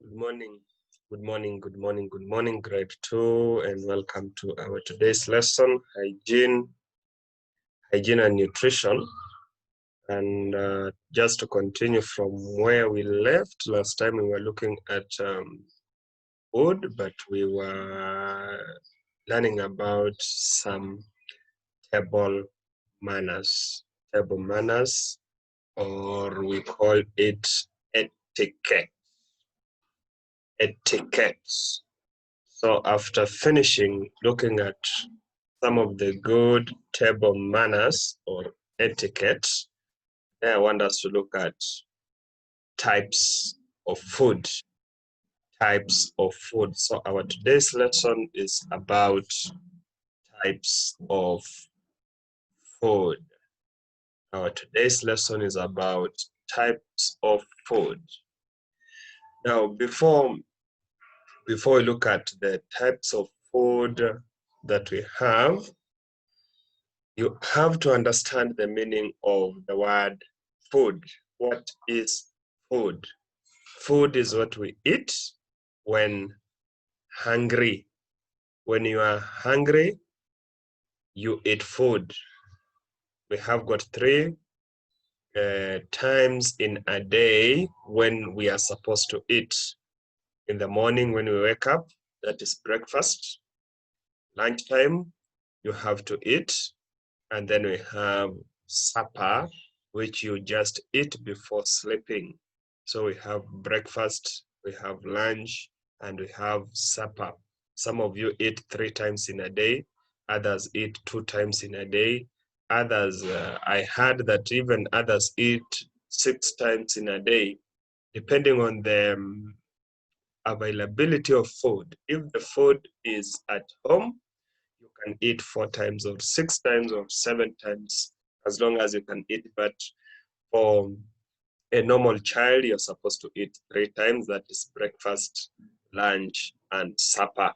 Good morning, good morning, grade 2, and welcome to our today's lesson, hygiene and nutrition. And just to continue from where we left, last time we were looking at food, but we were learning about some table manners, or we call it etiquettes. So after finishing looking at some of the good table manners or etiquette, I want us to look at types of food. So our today's lesson is about types of food. Our today's lesson is about types of food. Now, before we look at the types of food that we have, you have to understand the meaning of the word food. What is food? Food is what we eat when hungry. When you are hungry, you eat food. We have got three times in a day when we are supposed to eat. In the morning when we wake up, that is breakfast. Lunchtime, you have to eat. And then we have supper, which you just eat before sleeping. So we have breakfast, we have lunch, and we have supper. Some of you eat 3 times in a day, others eat 2 times in a day. Others, I heard that even others eat 6 times in a day, depending on the availability of food. If the food is at home, you can eat 4 times or 6 times or 7 times, as long as you can eat. But for a normal child, you're supposed to eat 3 times. That is breakfast, lunch, and supper.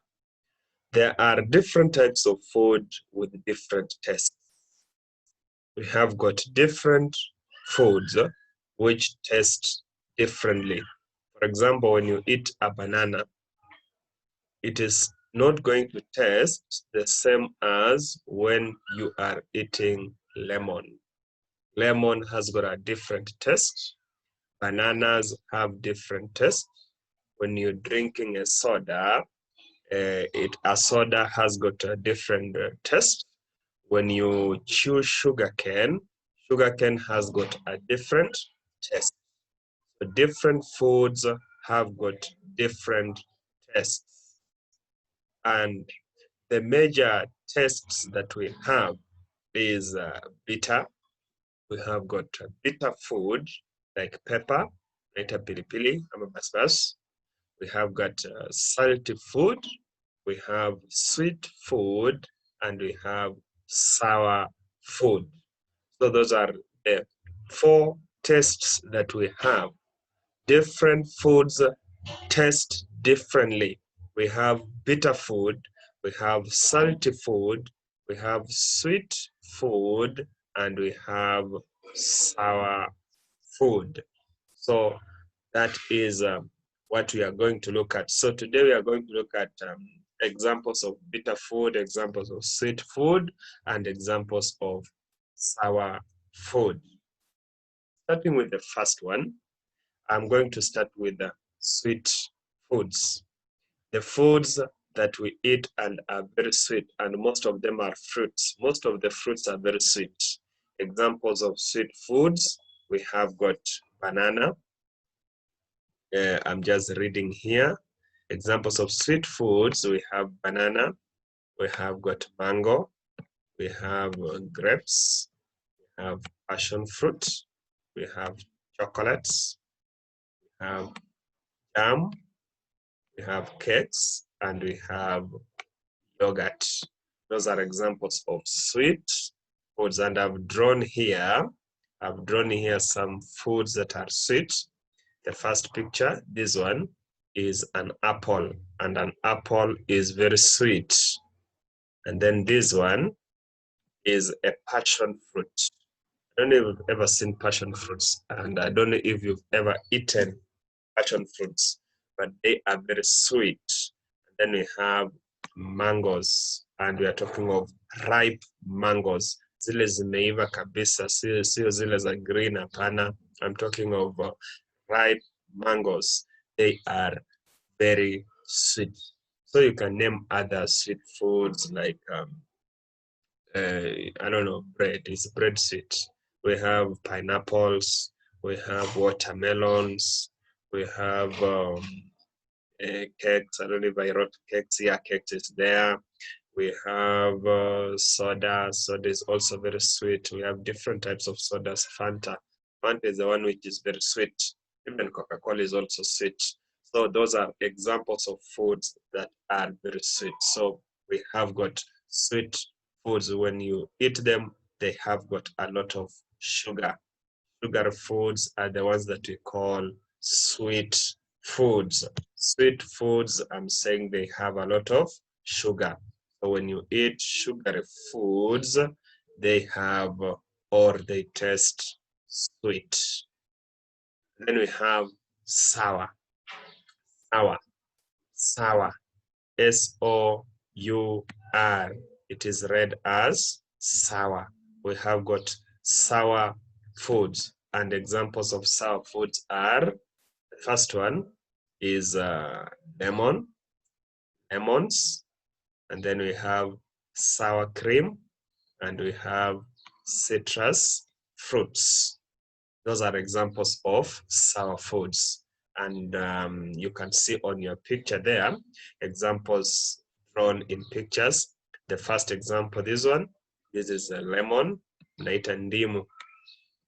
There are different types of food with different tastes. We have got different foods which taste differently. For example, when you eat a banana, it is not going to taste the same as when you are eating lemon. Lemon has got a different taste. Bananas have different taste. When you're drinking a soda, a soda has got a different taste. When you chew sugarcane has got a different taste. So different foods have got different tastes. And the major tastes that we have is bitter. We have got bitter food like pepper, naita pilipili, ama basbas. We have got salty food, we have sweet food, and we have sour food. So those are the 4 tastes that we have. Different foods taste differently. We have bitter food, we have salty food, we have sweet food, and we have sour food. So that is what we are going to look at. So today we are going to look at examples of bitter food, examples of sweet food, and examples of sour food. Starting with the first one, I'm going to start with the sweet foods. The foods that we eat and are very sweet, and most of them are fruits. Most of the fruits are very sweet. Examples of sweet foods, we have got banana. I'm just reading here. Examples of sweet foods, we have banana, we have got mango, we have grapes, we have passion fruit, we have chocolates, we have jam, we have cakes, and we have yogurt. Those are examples of sweet foods, and I've drawn here some foods that are sweet. The first picture, this one, is an apple, and an apple is very sweet. And then this one is a passion fruit. I don't know if you've ever seen passion fruits, and I don't know if you've ever eaten passion fruits, but they are very sweet. Then we have mangoes, and we are talking of ripe mangoes. Zile zimeiva kabisa, sio zile za green, hapana. I'm talking of ripe mangoes. They are very sweet. So you can name other sweet foods like, I don't know, bread. Is bread sweet? We have pineapples, we have watermelons, we have cakes. I don't know if I wrote cakes. Yeah, cakes is there. We have soda. Soda is also very sweet. We have different types of sodas. Fanta. Fanta is the one which is very sweet. Even Coca-Cola is also sweet. So those are examples of foods that are very sweet. So we have got sweet foods. When you eat them, they have got a lot of sugar. Sugar foods are the ones that we call sweet foods. Sweet foods, I'm saying they have a lot of sugar. So when you eat sugary foods, they have or they taste sweet. Then we have sour. Sour. S-O-U-R. It is read as sour. We have got sour foods, and examples of sour foods are, the first one is lemons, and then we have sour cream, and we have citrus fruits. Those are examples of sour foods. And you can see on your picture there, examples drawn in pictures. The first example, this one, this is a lemon, naita ndimu,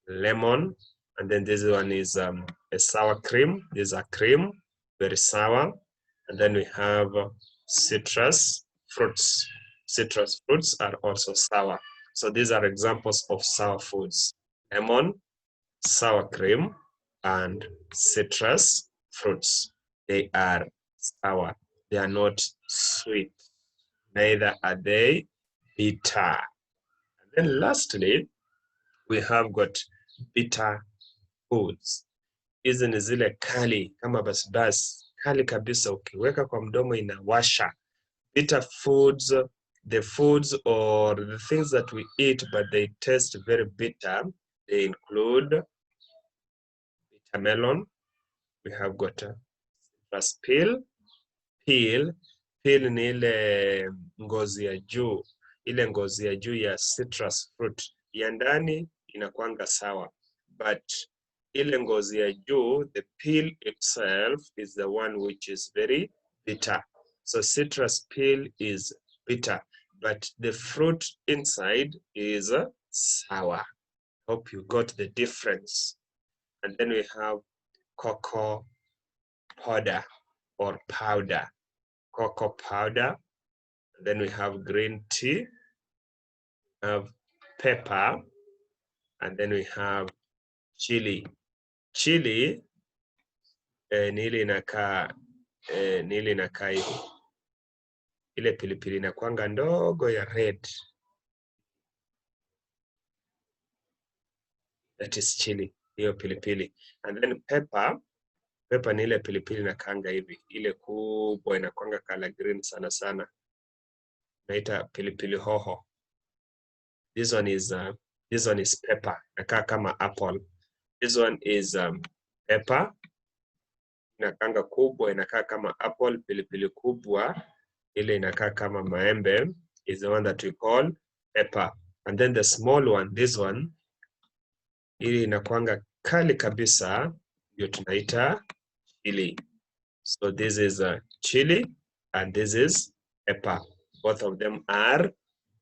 lemon. And then this one is a sour cream. This is a cream, very sour. And then we have citrus fruits. Citrus fruits are also sour. So these are examples of sour foods: lemon, sour cream, and citrus fruits. They are sour. They are not sweet. Neither are they bitter. And then lastly, we have got bitter foods. Hizi ni zile kali kama basibasi, kali kabisa, ukiweka kwa mdomo inawasha. Bitter foods, the foods or the things that we eat but they taste very bitter, they include bitter melon. We have got citrus peel. Peel ni ile ngozi ya juu, ile ngozi ya juu ya citrus fruit. Ya ndani inakuanga sawa, but ile ngozi ya juu, the peel itself is the one which is very bitter. So citrus peel is bitter, but the fruit inside is sour. Hope you got the difference. And then we have cocoa powder or powder. Cocoa powder. Then we have green tea, we have pepper, and then we have chili. Chili ni ile inakaa hivi. Ile pilipili inakuanga ndogo ya red. That is chili, hiyo pilipili. And then pepper ni ile pilipili inakaanga hivi. Ile kubwa inakuanga color green sana sana. Naita pilipili hoho. This one is pepper. Inakaa kama apple. This one is pepper. Inakanga kubwa, inakaa kama apple. Pilipili kubwa, ile inakaa kama maembe, is the one that we call pepper. And then the small one, this one, ile inakuanga kali kabisa, ndio tunaita chili. So this is chili and this is pepper. Both of them are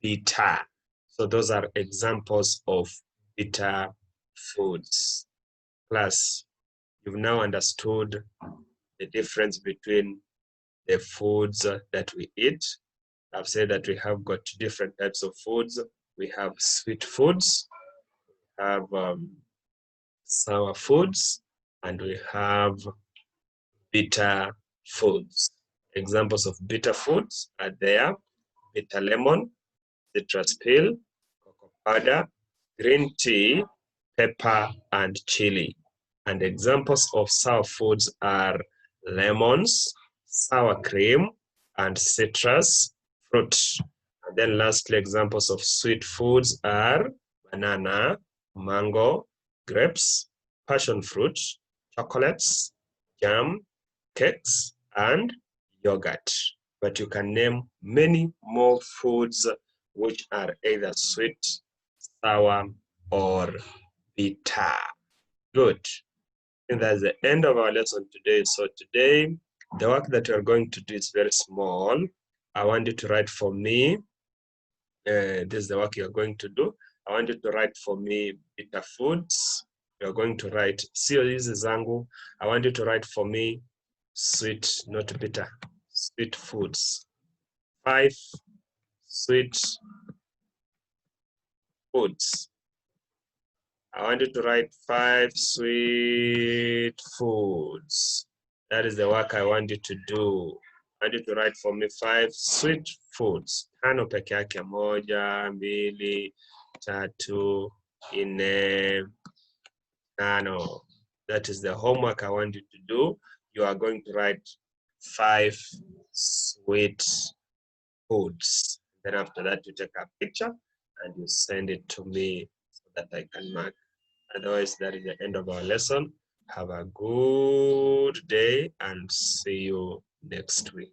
bitter. So those are examples of bitter foods. Plus, you've now understood the difference between the foods that we eat. I've said that we have got different types of foods. We have sweet foods, we have sour foods, and we have bitter foods. Examples of bitter foods are there: bitter lemon, citrus peel, cocoa powder, green tea, pepper, and chili. And examples of sour foods are lemons, sour cream, and citrus fruit. And then lastly, examples of sweet foods are banana, mango, grapes, passion fruit, chocolates, jam, cakes, and yogurt. But you can name many more foods which are either sweet, sour, or bitter. Good. And that's the end of our lesson today. So today, the work that we're going to do is very small. I want you to write for me. This is the work you're going to do. I want you to write for me bitter foods. You're going to write sio hizi zangu. I want you to write for me sweet, not bitter, sweet foods. 5 sweet foods. I want you to write 5 sweet foods. That is the work I want you to do. I want you to write for me 5 sweet foods. 5 peke yake, 1, 2, 3, 4, 5. That is the homework I want you to do. You are going to write 5 sweet foods. Then after that, you take a picture and you send it to me so that I can mark. Otherwise, that is the end of our lesson. Have a good day and see you next week.